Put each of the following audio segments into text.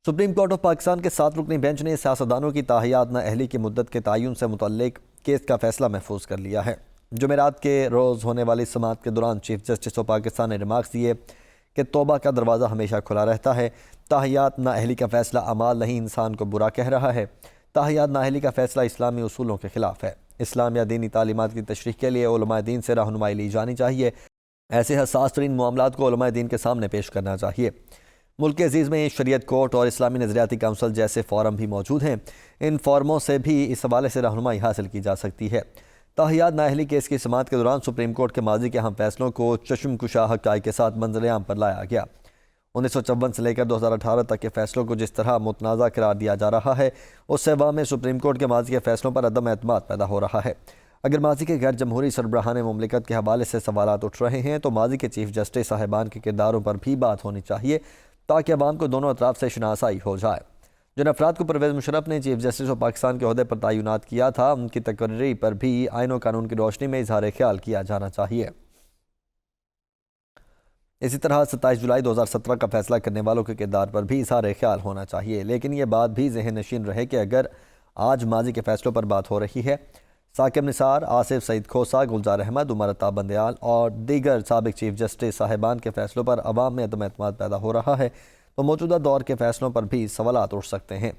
Supreme court of Pakistan کے 7 رکنی bench نے سیاستدانوں کی تاحیات نااہلی کی مدت کے تعین سے متعلق کیس کا فیصلہ محفوظ کر لیا ہے۔ جمعرات کے روز ہونے والی سماعت کے دوران چیف جسٹس آف پاکستان نے ریمارکس دیے کہ توبہ کا دروازہ ہمیشہ کھلا رہتا ہے۔ تاحیات نااہلی کا فیصلہ اعمال نہیں انسان کو برا کہہ رہا ہے۔ تاحیات نااہلی کا فیصلہ اسلامی اصولوں کے خلاف ہے۔ اسلام یا دینی تعلیمات کی تشریح کے لیے علماء دین سے رہنمائی لی جانی چاہیے۔ ایسے حساس ترین معاملات کو علماء دین کے سامنے پیش کرنا چاہیے۔ ملک عزیز میں شریعت کورٹ اور اسلامی نظریاتی کونسل جیسے فورم بھی موجود ہیں۔ ان فورموں سے بھی اس حوالے سے رہنمائی حاصل کی جا سکتی ہے۔ تاحیات نااہلی کیس کی سماعت کے دوران سپریم کورٹ کے ماضی کے اہم فیصلوں کو چشم کشا حقائق کے ساتھ منظر عام پر لایا گیا۔ 1954 سے لے کر 2018 تک کے فیصلوں کو جس طرح متنازع قرار دیا جا رہا ہے، اس سے عوام میں سپریم کورٹ کے ماضی کے فیصلوں پر عدم اعتماد پیدا ہو رہا ہے۔ اگر ماضی کے غیر جمہوری سربراہان مملکت کے حوالے سے سوالات اٹھ رہے ہیں تو ماضی کے چیف جسٹس صاحبان کے کرداروں پر بھی بات ہونی چاہیے تاکہ عوام کو دونوں اطراف سے شناسائی ہو جائے۔ جن افراد کو پرویز مشرف نے چیف جسٹس آف پاکستان کے عہدے پر تعینات کیا تھا، ان کی تقرری پر بھی آئین و قانون کی روشنی میں اظہار خیال کیا جانا چاہیے۔ اسی طرح 27 جولائی 2017 کا فیصلہ کرنے والوں کے کردار پر بھی اظہار خیال ہونا چاہیے، لیکن یہ بات بھی ذہن نشین رہے کہ اگر آج ماضی کے فیصلوں پر بات ہو رہی ہے، ثاقب نثار، آصف سعید کھوسہ، گلزار احمد، عمر عطا بندیال اور دیگر سابق چیف جسٹس صاحبان کے فیصلوں پر عوام میں عدم اعتماد پیدا ہو رہا ہے تو موجودہ دور کے فیصلوں پر بھی سوالات اٹھ سکتے ہیں۔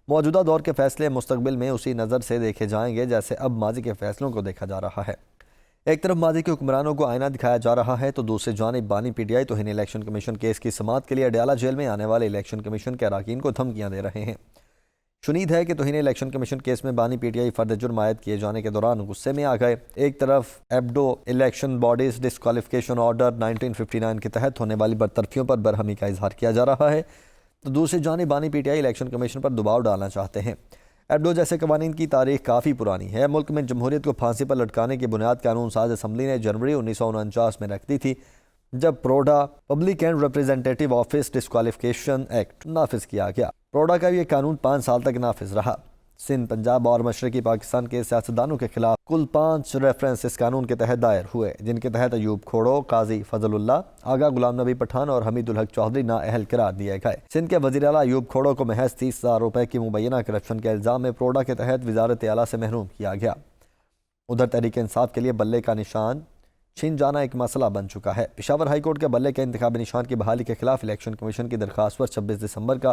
موجودہ دور کے فیصلے مستقبل میں اسی نظر سے دیکھے جائیں گے جیسے اب ماضی کے فیصلوں کو دیکھا جا رہا ہے۔ ایک طرف ماضی کے حکمرانوں کو آئینہ دکھایا جا رہا ہے تو دوسری جانب بانی پی ٹی آئی توہین الیکشن کمیشن کیس کی سماعت کے لیے اڈیالہ جیل میں آنے والے الیکشن کمیشن کے اراکین کو دھمکیاں دے رہے ہیں۔ شنید ہے کہ توہین الیکشن کمیشن کیس میں بانی پی ٹی آئی فرد جرم عائد کیے جانے کے دوران غصے میں آ گئے۔ ایک طرف Hebdo election bodies disqualification order 1959 کے تحت ہونے والی برطرفیوں پر برہمی کا اظہار کیا جا رہا ہے تو دوسری جانب بانی P T I election commission پر دباؤ ڈالنا چاہتے ہیں۔ ایبڈو جیسے قوانین کی تاریخ کافی پرانی ہے۔ ملک میں جمہوریت کو پھانسی پر لٹکانے کی بنیاد قانون ساز اسمبلی نے جنوری 1949 میں رکھ دی تھی، جب PRODA public and representative office disqualification act نافذ کیا گیا۔ پروڈا کا یہ قانون 5 سال تک نافذ رہا۔ سندھ، پنجاب اور مشرقی پاکستان کے سیاستدانوں کے خلاف کل 5 ریفرنس اس قانون کے تحت دائر ہوئے، جن کے تحت ایوب کھوڑو، قاضی فضل اللہ، آغا غلام نبی پٹھان اور حمید الحق چودھری نااہل قرار دیے گئے۔ سندھ کے وزیر اعلیٰ ایوب کھوڑو کو محض 30,000 روپے کی مبینہ کرپشن کے الزام میں پروڈا کے تحت وزارت اعلیٰ سے محروم کیا گیا۔ ادھر تحریک انصاف کے لیے بلے کا نشان چھن جانا ایک مسئلہ بن چکا ہے۔ پشاور ہائی کورٹ کے بلے کے انتخابی نشان کی بحالی کے خلاف الیکشن کمیشن کی درخواست پر 26 دسمبر کا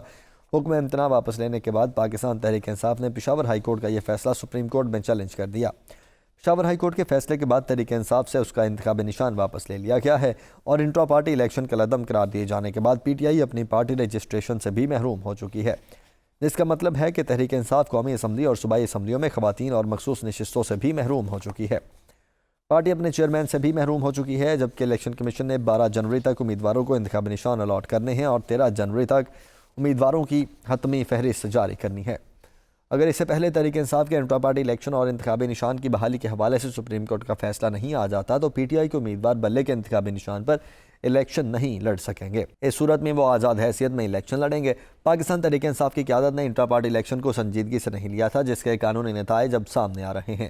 حکم امتناع واپس لینے کے بعد پاکستان تحریک انصاف نے پشاور ہائی کورٹ کا یہ فیصلہ سپریم کورٹ میں چیلنج کر دیا۔ پشاور ہائی کورٹ کے فیصلے کے بعد تحریک انصاف سے اس کا انتخابی نشان واپس لے لیا گیا ہے اور انٹرا پارٹی الیکشن کا عدم قرار دیے جانے کے بعد پی ٹی آئی اپنی پارٹی رجسٹریشن سے بھی محروم ہو چکی ہے، جس کا مطلب ہے کہ تحریک انصاف قومی اسمبلی اور صوبائی اسمبلیوں میں خواتین اور مخصوص نشستوں سے بھی محروم ہو چکی ہے۔ پارٹی اپنے چیئرمین سے بھی محروم ہو چکی ہے، جبکہ الیکشن کمیشن نے 12 جنوری تک امیدواروں کو انتخابی نشان الاٹ کرنے ہیں اور 13 جنوری تک امیدواروں کی حتمی فہرست جاری کرنی ہے۔ اگر اس سے پہلے تحریک انصاف کے انٹرا پارٹی الیکشن اور انتخابی نشان کی بحالی کے حوالے سے سپریم کورٹ کا فیصلہ نہیں آ جاتا تو پی ٹی آئی کے امیدوار بلے کے انتخابی نشان پر الیکشن نہیں لڑ سکیں گے۔ اس صورت میں وہ آزاد حیثیت میں الیکشن لڑیں گے۔ پاکستان تحریک انصاف کی قیادت نے انٹرا پارٹی الیکشن کو سنجیدگی سے نہیں لیا تھا، جس کے قانونی نتائج اب سامنے آ رہے ہیں۔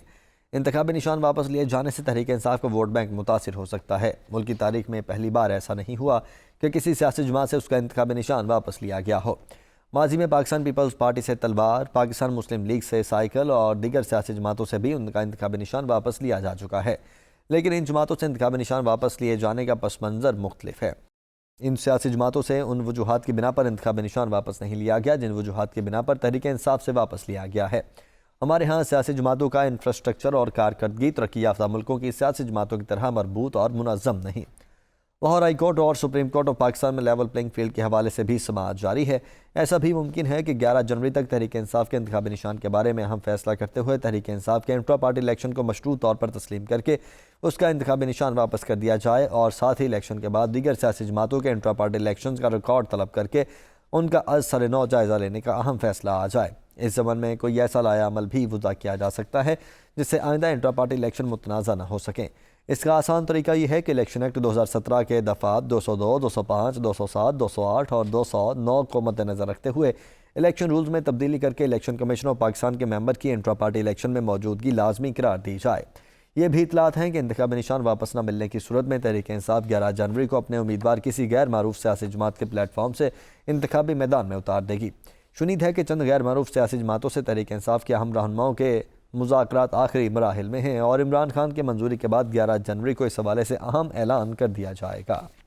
انتخابی نشان واپس لیے جانے سے تحریک انصاف کا ووٹ بینک متاثر ہو سکتا ہے۔ ملک کی تاریخ میں پہلی بار ایسا نہیں ہوا کہ کسی سیاسی جماعت سے اس کا انتخابی نشان واپس لیا گیا ہو۔ ماضی میں پاکستان پیپلز پارٹی سے تلوار، پاکستان مسلم لیگ سے سائیکل اور دیگر سیاسی جماعتوں سے بھی ان کا انتخابی نشان واپس لیا جا چکا ہے، لیکن ان جماعتوں سے انتخابی نشان واپس لیے جانے کا پس منظر مختلف ہے۔ ان سیاسی جماعتوں سے ان وجوہات کی بنا پر انتخابی نشان واپس نہیں لیا گیا جن وجوہات کی بنا پر تحریک انصاف سے واپس لیا گیا ہے۔ ہمارے ہاں سیاسی جماعتوں کا انفراسٹرکچر اور کارکردگی ترقی یافتہ ملکوں کی سیاسی جماعتوں کی طرح مربوط اور منظم نہیں۔ لاہور ہائی کورٹ اور سپریم کورٹ آف پاکستان میں لیول پلینگ فیلڈ کے حوالے سے بھی سماعت جاری ہے۔ ایسا بھی ممکن ہے کہ 11 جنوری تک تحریک انصاف کے انتخابی نشان کے بارے میں اہم فیصلہ کرتے ہوئے تحریک انصاف کے انٹرا پارٹی الیکشن کو مشروط طور پر تسلیم کر کے اس کا انتخابی نشان واپس کر دیا جائے اور ساتھ ہی الیکشن کے بعد دیگر سیاسی جماعتوں کے انٹرا پارٹی الیکشنز کا ریکارڈ طلب کر کے ان کا از سر نو جائزہ لینے کا اہم فیصلہ آ جائے۔ اس زمن میں کوئی ایسا لایا عمل بھی وضع کیا جا سکتا ہے جس سے آئندہ انٹرا پارٹی الیکشن متنازع نہ ہو سکیں۔ اس کا آسان طریقہ یہ ہے کہ الیکشن ایکٹ 2017 کے دفعات 202، 205، 207، 208 اور 209 کو مد نظر رکھتے ہوئے الیکشن رولز میں تبدیلی کر کے الیکشن کمیشن آف پاکستان کے ممبر کی انٹرا پارٹی الیکشن میں موجودگی لازمی قرار دی جائے۔ یہ بھی اطلاعات ہیں کہ انتخابی نشان واپس نہ ملنے کی صورت میں تحریک انصاف 11 جنوری کو اپنے امیدوار کسی غیر معروف سیاسی جماعت کے پلیٹ فارم سے انتخابی میدان میں اتار دے گی۔ شنید ہے کہ چند غیر معروف سیاسی جماعتوں سے تحریک انصاف کے اہم رہنماؤں کے مذاکرات آخری مراحل میں ہیں اور عمران خان کے منظوری کے بعد 11 جنوری کو اس حوالے سے اہم اعلان کر دیا جائے گا۔